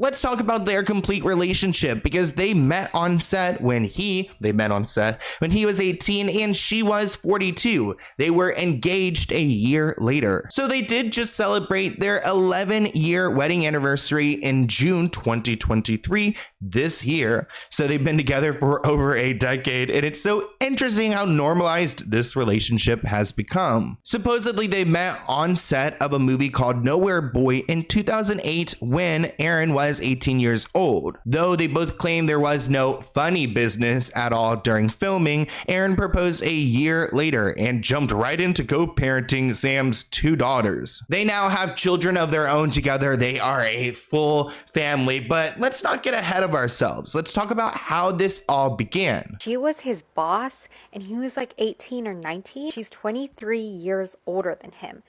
Let's talk about their complete relationship, because they met on set when he was 18 and she was 42. They were engaged a year later. So they did just celebrate their 11-year wedding anniversary in June 2023 this year. So they've been together for over a decade, and it's so interesting how normalized this relationship has become. Supposedly they met on set of a movie called Nowhere Boy in 2008 when Aaron was 18 years old. Though they both claim there was no funny business at all during filming, Aaron proposed a year later and jumped right into co-parenting Sam's 2 daughters. They now have children of their own together. They are a full family, but let's not get ahead of ourselves. Let's talk about how this all began. She was his boss and he was like 18 or 19. She's 23 years older than him.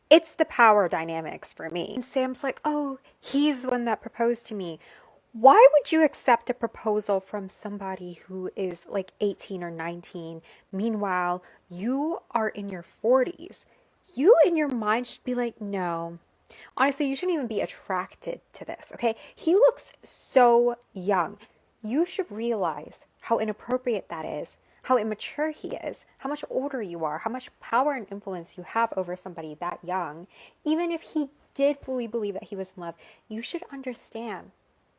It's the power dynamics for me. And Sam's like, oh, he's the one that proposed to me. Why would you accept a proposal from somebody who is like 18 or 19? Meanwhile, you are in your 40s. You in your mind should be like, no. Honestly, you shouldn't even be attracted to this, okay? He looks so young. You should realize how inappropriate that is, how immature he is, how much older you are, how much power and influence you have over somebody that young. Even if he did fully believe that he was in love, you should understand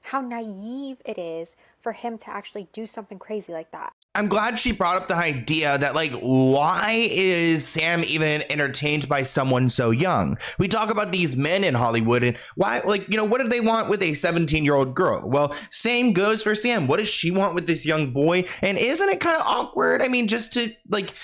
how naive it is for him to actually do something crazy like that. I'm glad she brought up the idea that, like, why is Sam even entertained by someone so young? We talk about these men in Hollywood and why, like, you know, what do they want with a 17-year-old girl? Well, same goes for Sam. What does she want with this young boy? And isn't it kind of awkward? I mean, just to, like,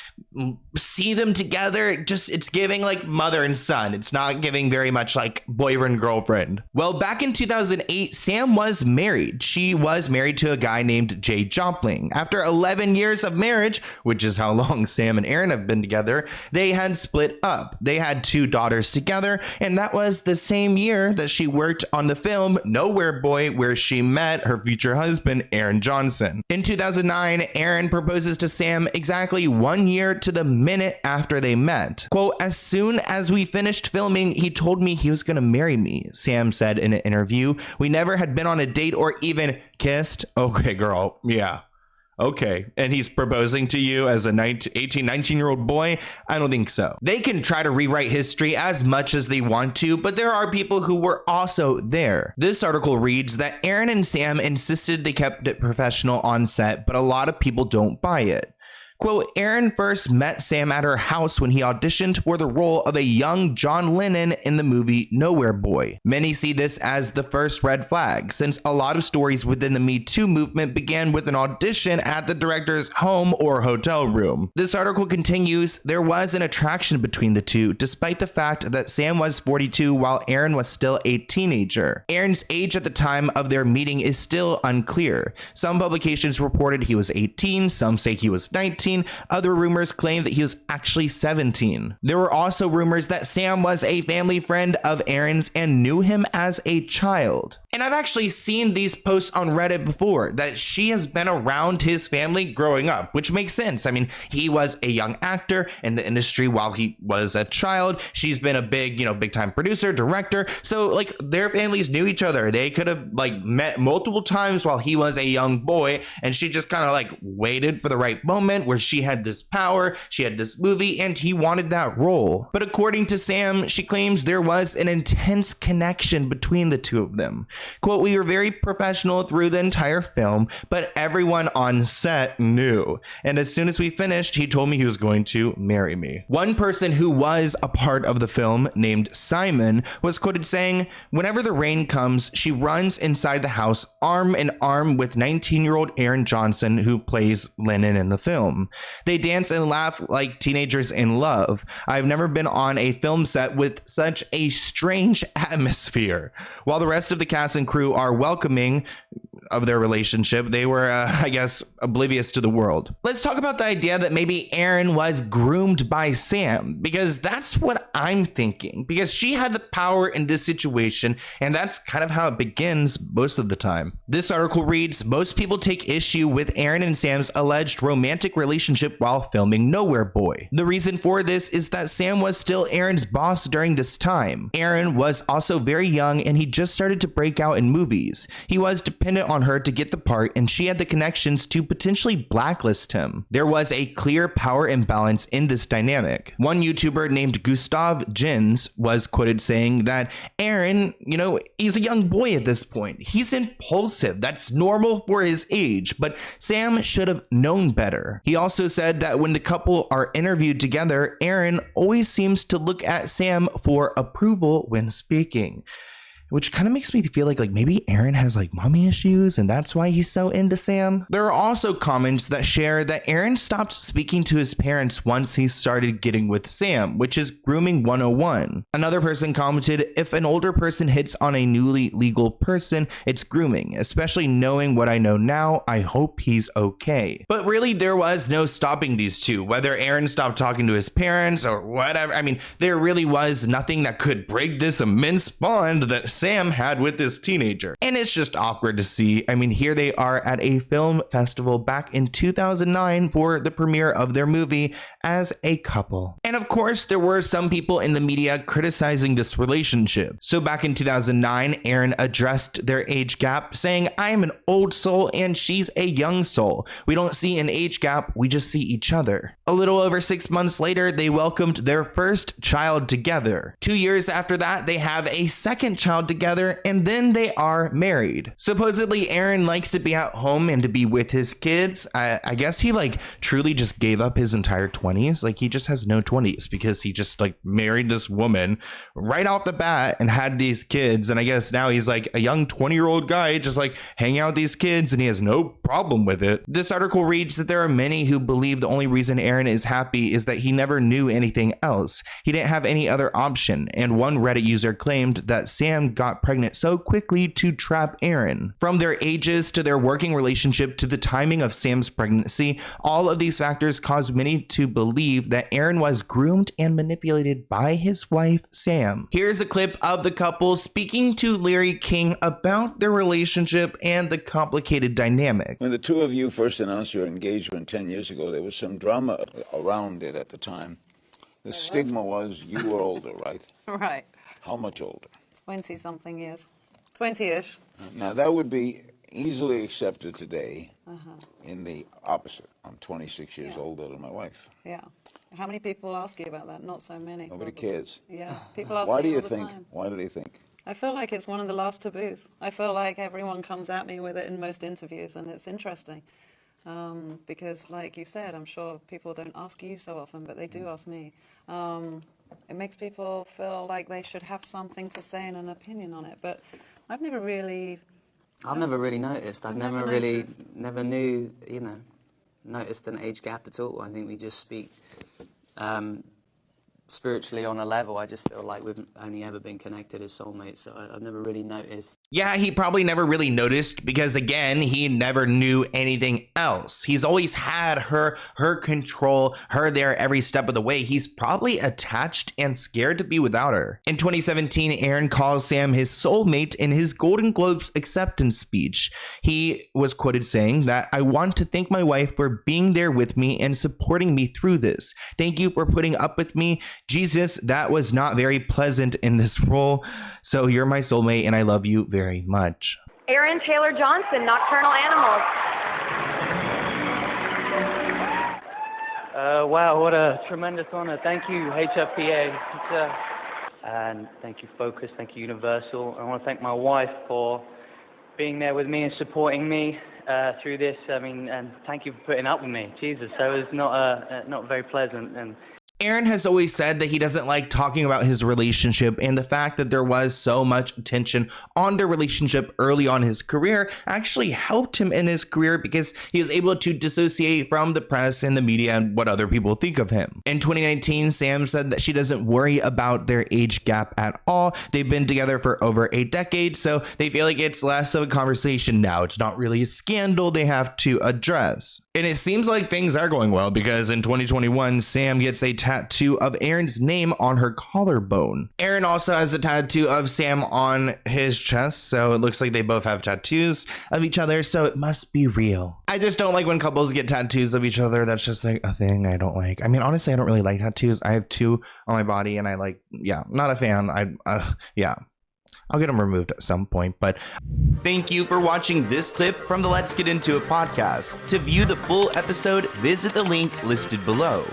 see them together, just, it's giving like mother and son. It's not giving very much like boyfriend girlfriend. Well, back in 2008, Sam was married. She was married to a guy named Jay Jopling. After 11 years of marriage, which is how long Sam and Aaron have been together, they had split up. They had 2 daughters together, and that was the same year that she worked on the film Nowhere Boy, where she met her future husband, Aaron Johnson. In 2009, Aaron proposes to Sam exactly 1 year to the minute after they met. Quote, as soon as we finished filming, he told me he was going to marry me, Sam said in an interview. We never had been on a date or even kissed. Okay, girl. Yeah. Okay. And he's proposing to you as a 19-year-old boy? I don't think so. They can try to rewrite history as much as they want to, but there are people who were also there. This article reads that Aaron and Sam insisted they kept it professional on set, but a lot of people don't buy it. Quote, Aaron first met Sam at her house when he auditioned for the role of a young John Lennon in the movie Nowhere Boy. Many see this as the first red flag, since a lot of stories within the Me Too movement began with an audition at the director's home or hotel room. This article continues, there was an attraction between the two, despite the fact that Sam was 42 while Aaron was still a teenager. Aaron's age at the time of their meeting is still unclear. Some publications reported he was 18, some say he was 19, other rumors claim that he was actually 17. There were also rumors that Sam was a family friend of Aaron's and knew him as a child. And I've actually seen these posts on Reddit before, that she has been around his family growing up, which makes sense. I mean, he was a young actor in the industry while he was a child. She's been a big, big time producer, director. So like their families knew each other. They could have like met multiple times while he was a young boy. And she just kind of like waited for the right moment where she had this power, she had this movie, and he wanted that role. But according to Sam, she claims there was an intense connection between the two of them. Quote, we were very professional through the entire film, but everyone on set knew. And as soon as we finished, he told me he was going to marry me. One person who was a part of the film, named Simon, was quoted saying, whenever the rain comes, she runs inside the house arm in arm with 19-year-old Aaron Johnson, who plays Lennon in the film. They dance and laugh like teenagers in love. I've never been on a film set with such a strange atmosphere. While the rest of the cast and crew are welcoming, of their relationship. They were, I guess, oblivious to the world. Let's talk about the idea that maybe Erin was groomed by Sam, because that's what I'm thinking, because she had the power in this situation, and that's kind of how it begins most of the time. This article reads, most people take issue with Erin and Sam's alleged romantic relationship while filming Nowhere Boy. The reason for this is that Sam was still Erin's boss during this time. Erin was also very young, and he just started to break out in movies. He was dependent on her to get the part, and she had the connections to potentially blacklist him. There was a clear power imbalance in this dynamic. One YouTuber named Gustav Jens was quoted saying that Erin, he's a young boy at this point. He's impulsive. That's normal for his age, but Sam should have known better. He also said that when the couple are interviewed together, Erin always seems to look at Sam for approval when speaking. Which kind of makes me feel like maybe Erin has mommy issues and that's why he's so into Sam. There are also comments that share that Erin stopped speaking to his parents once he started getting with Sam, which is grooming 101. Another person commented, if an older person hits on a newly legal person, it's grooming, especially knowing what I know now. I hope he's okay. But really, there was no stopping these two, whether Erin stopped talking to his parents or whatever. I mean, there really was nothing that could break this immense bond that Sam had with this teenager. And it's just awkward to see. I mean, here they are at a film festival back in 2009 for the premiere of their movie as a couple. And of course, there were some people in the media criticizing this relationship. So back in 2009, Erin addressed their age gap, saying, I am an old soul and she's a young soul. We don't see an age gap, we just see each other. A little over 6 months later, they welcomed their first child together. 2 years after that, they have a second child together, and then they are married. Supposedly, Erin likes to be at home and to be with his kids. I guess he truly just gave up his entire 20s. He just has no 20s because he just married this woman right off the bat and had these kids. And I guess now he's a young 20-year-old guy just hanging out with these kids, and he has no problem with it. This article reads that there are many who believe the only reason Erin is happy is that he never knew anything else. He didn't have any other option. And one Reddit user claimed that Sam got pregnant so quickly to trap Erin. From their ages to their working relationship to the timing of Sam's pregnancy, all of these factors caused many to believe that Erin was groomed and manipulated by his wife, Sam. Here's a clip of the couple speaking to Larry King about their relationship and the complicated dynamic. When the two of you first announced your engagement 10 years ago, there was some drama around it at the time. The stigma was you were older, right? Right. How much older? 20-something years. 20-ish. Now, that would be easily accepted today in the opposite. I'm 26 years older than my wife. Yeah. How many people ask you about that? Not so many. Nobody probably. cares. Yeah. People ask Why me do you all the think? time. Why do they think? I feel like it's one of the last taboos. I feel like everyone comes at me with it in most interviews, and it's interesting. Because, like you said, I'm sure people don't ask you so often, but they do ask me. It makes people feel like they should have something to say and an opinion on it. But I've never really noticed. I've never knew, noticed an age gap at all. I think we just speak spiritually on a level. I just feel like we've only ever been connected as soulmates, so I've never really noticed. Yeah, he probably never really noticed because, again, he never knew anything else. He's always had her control, her there every step of the way. He's probably attached and scared to be without her. In 2017, Erin calls Sam his soulmate in his Golden Globes acceptance speech. He was quoted saying that, I want to thank my wife for being there with me and supporting me through this. Thank you for putting up with me. Jesus, that was not very pleasant in this role. So you're my soulmate and I love you very much. Erin Taylor Johnson, Nocturnal Animals. Wow, what a tremendous honor. Thank you, HFPA. And thank you, Focus. Thank you, Universal. I want to thank my wife for being there with me and supporting me through this. I mean, and thank you for putting up with me. Jesus, that was not very pleasant. And Aaron has always said that he doesn't like talking about his relationship, and the fact that there was so much attention on their relationship early on in his career actually helped him in his career because he was able to dissociate from the press and the media and what other people think of him. In 2019, Sam said that she doesn't worry about their age gap at all. They've been together for over a decade, so they feel like it's less of a conversation now. It's not really a scandal they have to address. And it seems like things are going well because in 2021, Sam gets a tattoo of Aaron's name on her collarbone. Aaron also has a tattoo of Sam on his chest, so it looks like they both have tattoos of each other, so it must be real. I just don't like when couples get tattoos of each other. That's just like a thing I don't like. I mean, honestly, I don't really like tattoos. I have 2 on my body and I like, yeah, not a fan. I'll get them removed at some point, but thank you for watching this clip from the Let's Get Into It podcast. To view the full episode, visit the link listed below.